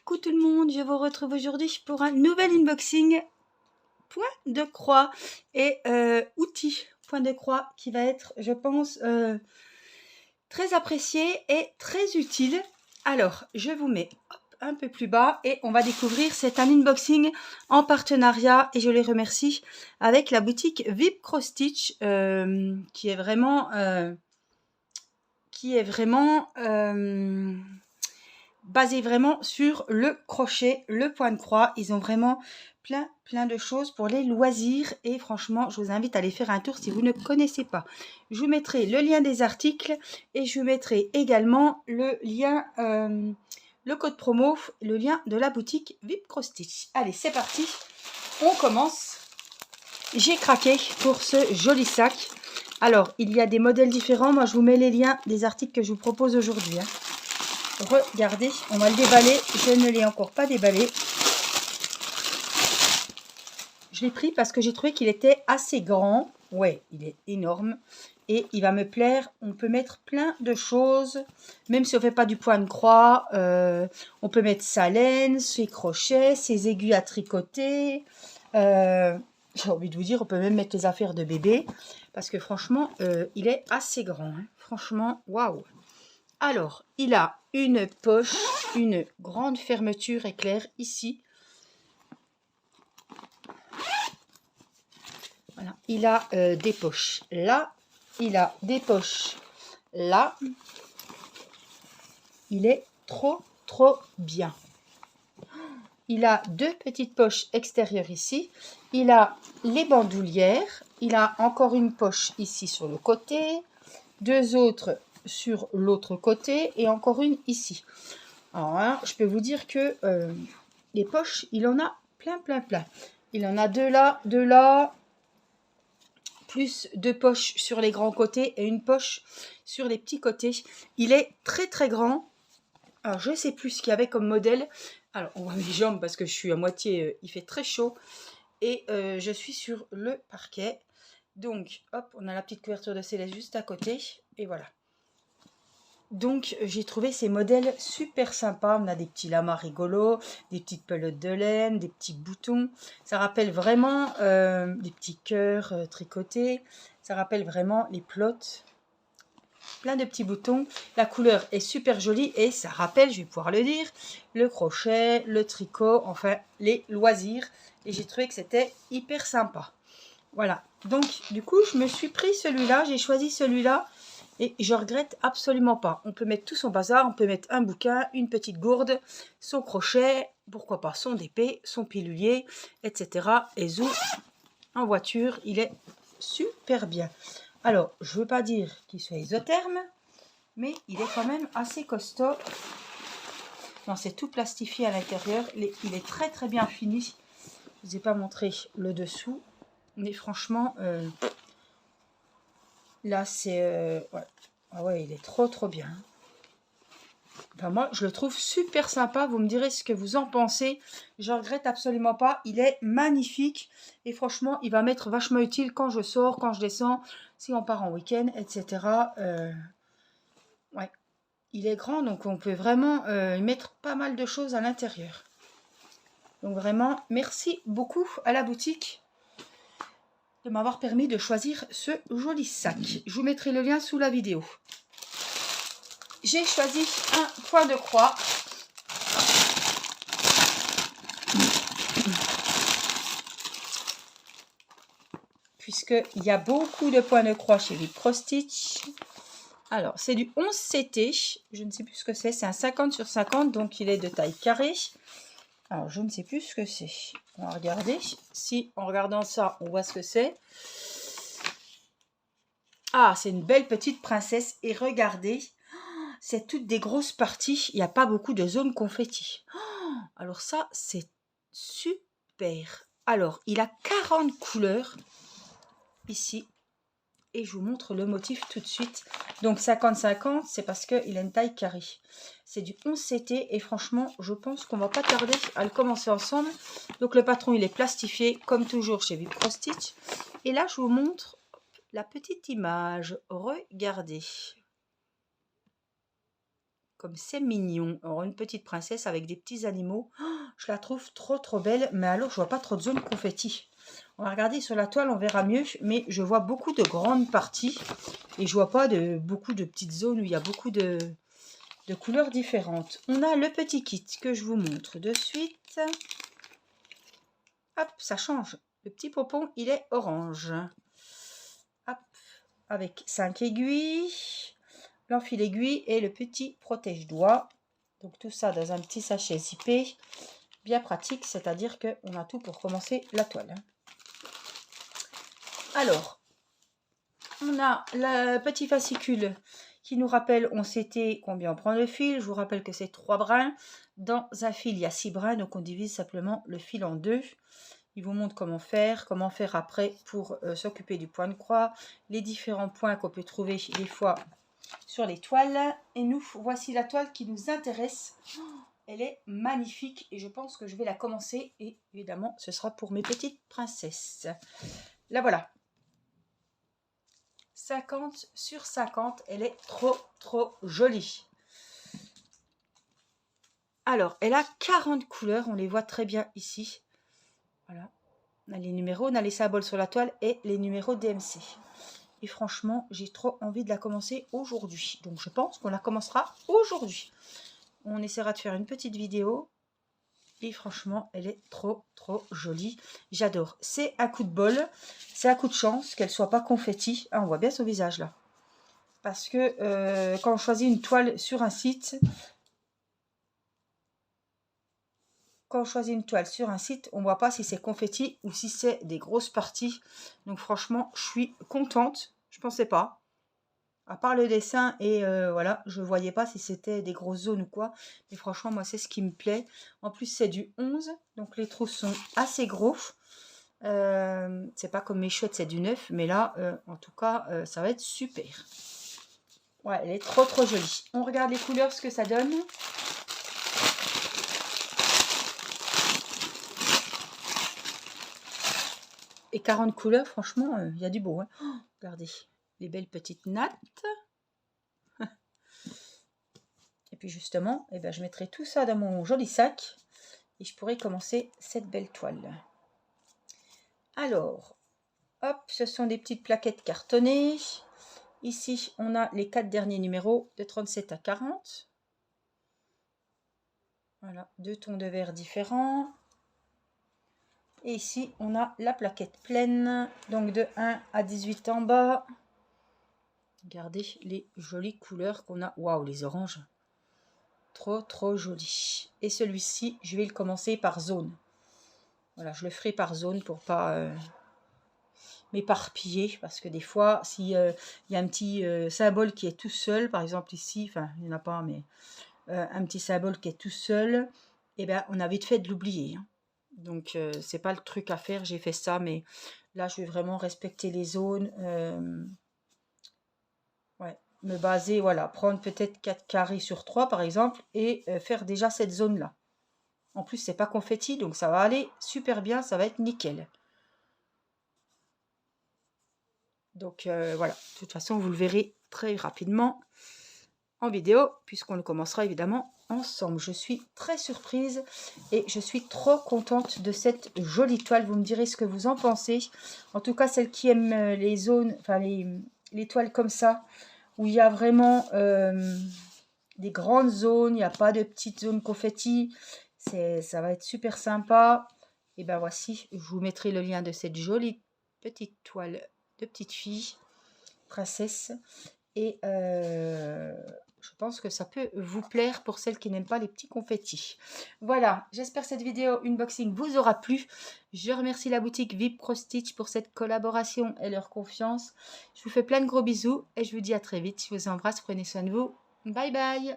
Coucou tout le monde, je vous retrouve aujourd'hui pour un nouvel unboxing point de croix et outil point de croix qui va être, je pense, très apprécié et très utile. Alors, je vous mets un peu plus bas et on va découvrir, c'est un unboxing en partenariat et je les remercie avec la boutique VIP Cross Stitch qui est vraiment basé vraiment sur le crochet, le point de croix. Ils ont vraiment plein de choses pour les loisirs et franchement, je vous invite à aller faire un tour si vous ne connaissez pas. Je vous mettrai le lien des articles et je vous mettrai également le lien, le code promo, le lien de la boutique VIP Cross Stitch. Allez, c'est parti, on commence. J'ai craqué pour ce joli sac. Alors, il y a des modèles différents. Moi, je vous mets les liens des articles que je vous propose aujourd'hui. Regardez, on va le déballer. Je ne l'ai encore pas déballé. Je l'ai pris parce que j'ai trouvé qu'il était assez grand. Ouais, il est énorme. Et il va me plaire. On peut mettre plein de choses. Même si on ne fait pas du point de croix. On peut mettre sa laine, ses crochets, ses aiguilles à tricoter. J'ai envie de vous dire, on peut même mettre les affaires de bébé. Parce que franchement, il est assez grand. Hein. Franchement, waouh! Alors, il a une poche, une grande fermeture éclair ici. Voilà, il a des poches là, il a des poches là. Il est trop bien. Il a deux petites poches extérieures ici. Il a les bandoulières. Il a encore une poche ici sur le côté. Deux autres sur l'autre côté et encore une ici. Alors hein, je peux vous dire que les poches, il en a plein. Il en a deux là, plus deux poches sur les grands côtés et une poche sur les petits côtés. Il est très grand. Alors je ne sais plus ce qu'il y avait comme modèle. Alors on voit mes jambes parce que je suis à moitié, il fait très chaud et je suis sur le parquet. Donc hop, on a la petite couverture de Céleste juste à côté et voilà. Donc j'ai trouvé ces modèles super sympas. On a des petits lamas rigolos, des petites pelotes de laine, des petits boutons. Ça rappelle vraiment des petits cœurs tricotés. Ça rappelle vraiment les plots. Plein de petits boutons. La couleur est super jolie et ça rappelle, je vais pouvoir le dire, le crochet, le tricot, enfin les loisirs. Et j'ai trouvé que c'était hyper sympa. Voilà. Donc du coup je me suis pris celui-là. J'ai choisi celui-là. Et je regrette absolument pas. On peut mettre tout son bazar, on peut mettre un bouquin, une petite gourde, son crochet, pourquoi pas son épée, son pilulier, etc. Et zou, en voiture, il est super bien. Alors, je ne veux pas dire qu'il soit isotherme, mais il est quand même assez costaud. Non, c'est tout plastifié à l'intérieur. Il est très bien fini. Je ne vous ai pas montré le dessous, mais franchement... là, c'est... ouais. Ah ouais, il est trop bien. Enfin, moi, je le trouve super sympa. Vous me direz ce que vous en pensez. Je regrette absolument pas. Il est magnifique. Et franchement, il va m'être vachement utile quand je sors, quand je descends, si on part en week-end, etc. Ouais. Il est grand, donc on peut vraiment y mettre pas mal de choses à l'intérieur. Donc vraiment, merci beaucoup à la boutique de m'avoir permis de choisir ce joli sac. Je vous mettrai le lien sous la vidéo. J'ai choisi un point de croix. Puisqu'il y a beaucoup de points de croix chez VIP Cross Stitch. Alors, c'est du 11 CT. Je ne sais plus ce que c'est. C'est un 50 sur 50, donc il est de taille carrée. Alors, je ne sais plus ce que c'est. On va regarder. Si, en regardant ça, on voit ce que c'est. Ah, c'est une belle petite princesse. Et regardez, c'est toutes des grosses parties. Il n'y a pas beaucoup de zones confetti. Alors ça, c'est super. Alors, il a 40 couleurs ici. Et je vous montre le motif tout de suite. Donc 50-50, c'est parce qu'il a une taille carrée. C'est du 11 CT et franchement, je pense qu'on va pas tarder à le commencer ensemble. Donc le patron, il est plastifié comme toujours chez VIP Cross Stitch. Et là, je vous montre la petite image. Regardez. comme c'est mignon. Alors, une petite princesse avec des petits animaux. Oh, je la trouve trop belle. Mais alors, je vois pas trop de zone confetti. On va regarder sur la toile, on verra mieux. Mais je vois beaucoup de grandes parties. Et je vois pas beaucoup de petites zones où il y a beaucoup de couleurs différentes. On a le petit kit que je vous montre de suite. Hop, ça change. Le petit pompon, il est orange. Hop, avec 5 aiguilles. L'enfil aiguille et le petit protège-doigts. Donc tout ça dans un petit sachet zippé. Bien pratique, c'est-à-dire qu'on a tout pour commencer la toile. Alors, on a le petit fascicule qui nous rappelle on s'était combien on prend le fil. Je vous rappelle que c'est 3 brins. Dans un fil, il y a 6 brins, donc on divise simplement le fil en 2. Il vous montre comment faire après pour s'occuper du point de croix, les différents points qu'on peut trouver des fois sur les toiles. Et nous, voici la toile qui nous intéresse. Elle est magnifique et je pense que je vais la commencer. Et évidemment, ce sera pour mes petites princesses. La voilà. 50 sur 50. Elle est trop jolie. Alors, elle a 40 couleurs. On les voit très bien ici. Voilà. On a les numéros, on a les symboles sur la toile et les numéros DMC. Et franchement, j'ai trop envie de la commencer aujourd'hui. Donc, je pense qu'on la commencera aujourd'hui. On essaiera de faire une petite vidéo. Et franchement, elle est trop jolie. J'adore. C'est un coup de bol. C'est un coup de chance qu'elle soit pas confetti. Ah, on voit bien son visage là. Parce que quand on choisit une toile sur un site... Quand on choisit une toile sur un site, on ne voit pas si c'est confetti ou si c'est des grosses parties. Donc franchement, je suis contente. Je ne pensais pas. À part le dessin et voilà, je ne voyais pas si c'était des grosses zones ou quoi. Mais franchement, moi, c'est ce qui me plaît. En plus, c'est du 11. Donc les trous sont assez gros. C'est pas comme mes chouettes, c'est du 9. Mais là, en tout cas, ça va être super. Ouais, elle est trop jolie. On regarde les couleurs, ce que ça donne. Et 40 couleurs, franchement, il y a du beau. Hein. Oh, regardez, les belles petites nattes. Et puis justement, eh ben, je mettrai tout ça dans mon joli sac. Et je pourrai commencer cette belle toile. Alors, hop, ce sont des petites plaquettes cartonnées. Ici, on a les 4 derniers numéros de 37 à 40. Voilà, 2 tons de vert différents. Et ici, on a la plaquette pleine, donc de 1 à 18 en bas. Regardez les jolies couleurs qu'on a. Waouh, les oranges. Trop joli. Et celui-ci, je vais le commencer par zone. Voilà, je le ferai par zone pour pas m'éparpiller. Parce que des fois, s'il y a un petit symbole qui est tout seul, par exemple ici, enfin, il n'y en a pas, mais un petit symbole qui est tout seul, eh bien, on a vite fait de l'oublier. Hein. Donc, c'est pas le truc à faire. J'ai fait ça, mais là, je vais vraiment respecter les zones. Ouais, me baser, voilà, prendre peut-être 4 carrés sur 3 par exemple et faire déjà cette zone là. En plus c'est pas confetti donc ça va aller super bien, ça va être nickel. Donc voilà, de toute façon vous le verrez très rapidement en vidéo puisqu'on le commencera évidemment ensemble. Je suis très surprise et je suis trop contente de cette jolie toile. Vous me direz ce que vous en pensez. En tout cas celles qui aiment les zones, enfin les toiles comme ça, où il y a vraiment des grandes zones, il n'y a pas de petites zones confetti. Ça va être super sympa. Et ben voici, je vous mettrai le lien de cette jolie petite toile de petite fille, princesse. Et je pense que ça peut vous plaire pour celles qui n'aiment pas les petits confettis. Voilà, j'espère que cette vidéo unboxing vous aura plu. Je remercie la boutique VIP Cross Stitch pour cette collaboration et leur confiance. Je vous fais plein de gros bisous et je vous dis à très vite. Je vous embrasse, prenez soin de vous. Bye bye.